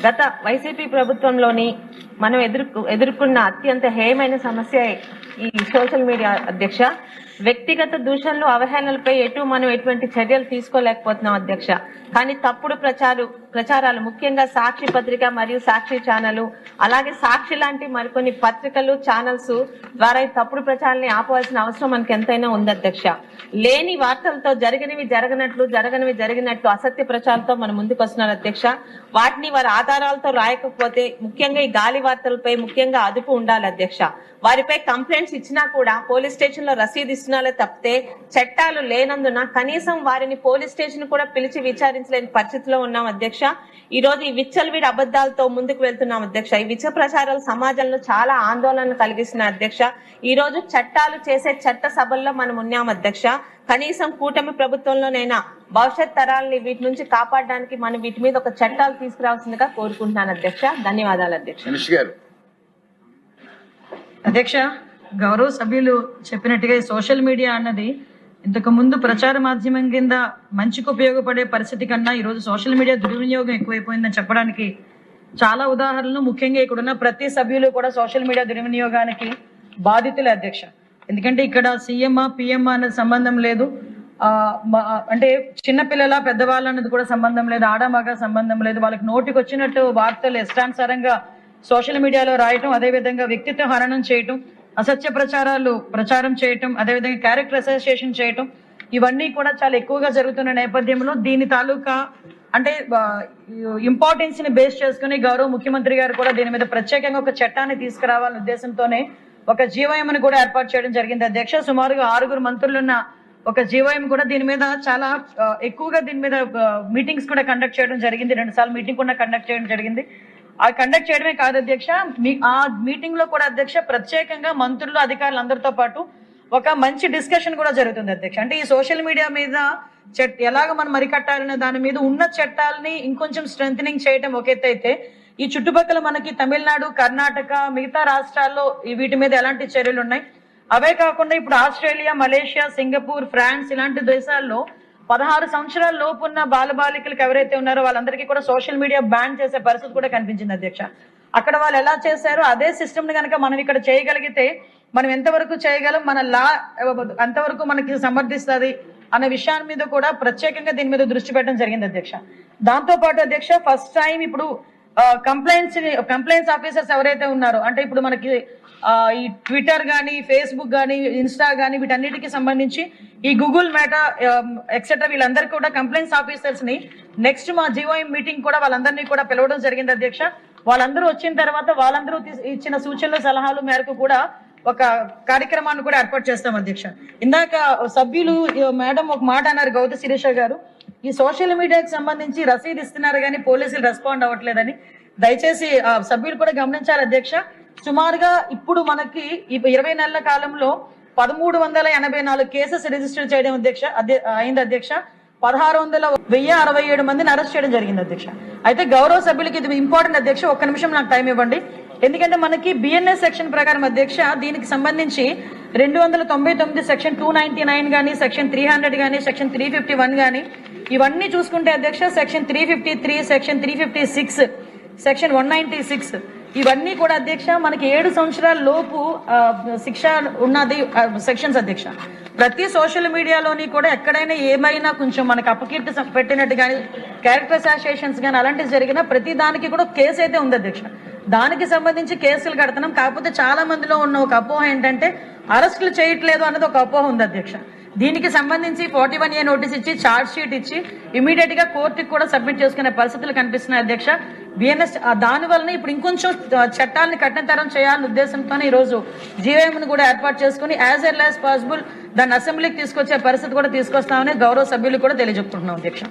గత వైసీపీ ప్రభుత్వంలోని మనం ఎదుర్కొన్న అత్యంత హేయమైన సమస్య ఈ సోషల్ మీడియా అధ్యక్ష. వ్యక్తిగత దూషణలు అవహేళనలపై మనం ఎటువంటి చర్యలు తీసుకోలేకపోతున్నాం అధ్యక్ష. కానీ తప్పుడు ప్రచారాలు ముఖ్యంగా సాక్షి పత్రిక మరియు సాక్షి ఛానల్ అలాగే సాక్షి లాంటి మరికొన్ని పత్రికలు ఛానల్స్ ద్వారా ఈ తప్పుడు ప్రచారాన్ని ఆపవలసిన అవసరం మనకు ఎంతైనా ఉంది అధ్యక్ష. లేని వార్తలతో జరిగినవి జరిగినట్లు అసత్య ప్రచారాలతో మన ముందుకు వస్తున్నారు అధ్యక్ష. వాటిని వారి ఆధారాలతో రాయకపోతే ముఖ్యంగా ఈ గాలి వార్తలపై ముఖ్యంగా అదుపు ఉండాలి అధ్యక్ష. వారిపై కంప్లైంట్స్ ఇచ్చినా కూడా పోలీస్ స్టేషన్ లో రసీదు ఇస్తున్నారే తప్పితే చట్టాలు లేనందున కనీసం వారిని పోలీస్ స్టేషన్ కూడా పిలిచి విచారించలేని పరిస్థితిలో ఉన్నాం అధ్యక్ష. ఈ రోజు ఈ విచ్చలవిడి అబద్ధాలతో ముందుకు వెళ్తున్నాం అధ్యక్ష. ఈ విచ్చ ప్రచారాలు సమాజంలో చాలా ఆందోళన కలిగిస్తున్నాయి అధ్యక్ష. ఈ రోజు చట్టాలు చేసే చట్ట సభల్లో మనం ఉన్నాం అధ్యక్ష. కనీసం కూటమి ప్రభుత్వంలోనైనా భవిష్యత్ తరాలని వీటి నుంచి కాపాడడానికి మనం వీటి మీద ఒక చట్టాలు తీసుకురావాల్సిందిగా కోరుకుంటున్నాను అధ్యక్ష. ధన్యవాదాలు అధ్యక్ష. అధ్యక్ష, గౌరవ సభ్యులు చెప్పినట్టుగా సోషల్ మీడియా అన్నది ఇంతకు ముందు ప్రచార మాధ్యమం కింద మంచికి ఉపయోగపడే పరిస్థితి కన్నా ఈరోజు సోషల్ మీడియా దుర్వినియోగం ఎక్కువైపోయిందని చెప్పడానికి చాలా ఉదాహరణలు, ముఖ్యంగా ఇక్కడున్న ప్రతి సభ్యులు కూడా సోషల్ మీడియా దుర్వినియోగానికి బాధితులే అధ్యక్ష. ఎందుకంటే ఇక్కడ సీఎం పిఎం అన్నది సంబంధం లేదు, అంటే చిన్నపిల్లల పెద్దవాళ్ళ అన్నది కూడా సంబంధం లేదు, ఆడమగ సంబంధం లేదు. వాళ్ళకి నోటికి వచ్చినట్టు వార్తలు ఇష్టానుసారంగా సోషల్ మీడియాలో రాయటం, అదేవిధంగా వ్యక్తిత్వ హననం చేయటం, అసత్య ప్రచారం చేయటం, అదేవిధంగా క్యారెక్టర్ అసోసియేషన్ చేయటం, ఇవన్నీ కూడా చాలా ఎక్కువగా జరుగుతున్న నేపథ్యంలో దీని తాలూకా అంటే ఇంపార్టెన్స్ ని బేస్ చేసుకుని గౌరవ ముఖ్యమంత్రి గారు కూడా దీని మీద ప్రత్యేకంగా ఒక చట్టాన్ని తీసుకురావాలనే ఉద్దేశంతోనే ఒక జీవోఎంని కూడా ఏర్పాటు చేయడం జరిగింది అధ్యక్ష. సుమారుగా 6 మంత్రులున్న ఒక జీవోఎం కూడా దీని మీద చాలా ఎక్కువగా దీని మీద మీటింగ్స్ కూడా కండక్ట్ చేయడం జరిగింది. 2 సార్లు మీటింగ్ కూడా కండక్ట్ చేయడం జరిగింది. ఆ కండక్ట్ చేయడమే కాదు అధ్యక్ష, ఆ మీటింగ్ లో కూడా అధ్యక్ష ప్రత్యేకంగా మంత్రులు అధికారులు అందరితో పాటు ఒక మంచి డిస్కషన్ కూడా జరుగుతుంది అధ్యక్ష. అంటే ఈ సోషల్ మీడియా మీద ఎలాగ మనం మరికట్టాలనే దాని మీద ఉన్న చట్టాలని ఇంకొంచెం స్ట్రెంథనింగ్ చేయడం ఒక ఎత్తు అయితే, ఈ చుట్టుపక్కల మనకి తమిళనాడు, కర్ణాటక, మిగతా రాష్ట్రాల్లో వీటి మీద ఎలాంటి చర్యలు ఉన్నాయి, అవే కాకుండా ఇప్పుడు ఆస్ట్రేలియా, మలేషియా, సింగపూర్, ఫ్రాన్స్ ఇలాంటి దేశాల్లో 16 సంవత్సరాల లోపు ఉన్న బాలబాలికలకు ఎవరైతే ఉన్నారో వాళ్ళందరికీ కూడా సోషల్ మీడియా బ్యాన్ చేసే పరిస్థితి కూడా కనిపించింది అధ్యక్ష. అక్కడ వాళ్ళు ఎలా చేశారో అదే సిస్టమ్ ని కనుక మనం ఇక్కడ చేయగలిగితే మనం ఎంతవరకు చేయగలం, మన లా అంతవరకు మనకి సమర్థిస్తుంది అనే విషయాన్ని మీద కూడా ప్రత్యేకంగా దీని మీద దృష్టి పెట్టడం జరిగింది అధ్యక్ష. దాంతో పాటు అధ్యక్ష ఫస్ట్ టైం ఇప్పుడు కంప్లైంట్స్ ఆఫీసర్స్ ఎవరైతే ఉన్నారో, అంటే ఇప్పుడు మనకి ఈ ట్విట్టర్ కానీ, ఫేస్బుక్ కానీ, ఇన్స్టా కానీ వీటన్నిటికి సంబంధించి ఈ గూగుల్ మెటా ఎక్సెట్రా వీళ్ళందరికీ కూడా కంప్లైంట్స్ ఆఫీసర్స్ ని నెక్స్ట్ మా జీవోఎం మీటింగ్ కూడా వాళ్ళందరినీ కూడా పిలవడం జరిగింది అధ్యక్ష. వాళ్ళందరూ వచ్చిన తర్వాత వాళ్ళందరూ ఇచ్చిన సూచనలు సలహాలు మేరకు కూడా ఒక కార్యక్రమాన్ని కూడా ఏర్పాటు చేస్తాం అధ్యక్ష. ఇందాక సభ్యులు మేడం ఒక మాట అన్నారు, గౌత శిరీష గారు, ఈ సోషల్ మీడియాకి సంబంధించి రసీదు ఇస్తున్నారు కానీ పోలీసులు రెస్పాండ్ అవ్వట్లేదని దయచేసి సభ్యులు కూడా గమనించాలి అధ్యక్ష. సుమారుగా ఇప్పుడు మనకి 20 నెలల కాలంలో 1384 కేసెస్ రిజిస్టర్ చేయడం అయింది అధ్యక్ష. 1,667 మందిని అరెస్ట్ చేయడం జరిగింది అధ్యక్ష. అయితే గౌరవ సభ్యులకి ఇది ఇంపార్టెంట్ అధ్యక్ష, ఒక్క నిమిషం నాకు టైం ఇవ్వండి. ఎందుకంటే మనకి బిఎన్ఎస్ సెక్షన్ ప్రకారం అధ్యక్ష దీనికి సంబంధించి 299 సెక్షన్ 299 కానీ, సెక్షన్ 300 కానీ, సెక్షన్ 351 కానీ ఇవన్నీ చూసుకుంటే అధ్యక్ష సెక్షన్ 353, సెక్షన్ 356, సెక్షన్ 196 ఇవన్నీ కూడా అధ్యక్ష మనకి 7 సంవత్సరాల లోపు శిక్ష ఉన్నది సెక్షన్స్ అధ్యక్ష. ప్రతి సోషల్ మీడియాలోని కూడా ఎక్కడైనా ఏమైనా కొంచెం మనకి అపకీర్తి పెట్టినట్టు కానీ, క్యారెక్టర్ అసోసియేషన్స్ కానీ అలాంటివి జరిగినా ప్రతి దానికి కూడా కేసు అయితే ఉంది అధ్యక్ష. దానికి సంబంధించి కేసులు కడుతున్నాం. కాకపోతే చాలా మందిలో ఉన్న ఒక అపోహ ఏంటంటే అరెస్టులు చేయట్లేదు అన్నది ఒక అపోహ ఉంది అధ్యక్ష. దీనికి సంబంధించి 41A నోటీస్ ఇచ్చి ఛార్జ్ షీట్ ఇచ్చి ఇమీడియట్ గా కోర్టుకి కూడా సబ్మిట్ చేసుకునే పరిస్థితులు కనిపిస్తున్నాయి అధ్యక్ష. బిఎన్ఎస్ దాని వలన ఇప్పుడు ఇంకొంచెం చట్టాలను కఠినతరం చేయాలనే ఉద్దేశంతోనే ఈ రోజు జీవోఎంను కూడా ఏర్పాటు చేసుకుని యాజ్ ఎర్లీ యాజ్ పాసిబుల్ దాన్ని అసెంబ్లీకి తీసుకొచ్చే పరిస్థితి కూడా తీసుకొస్తామని గౌరవ సభ్యులు కూడా తెలియజెప్పుకుంటున్నాం అధ్యక్ష.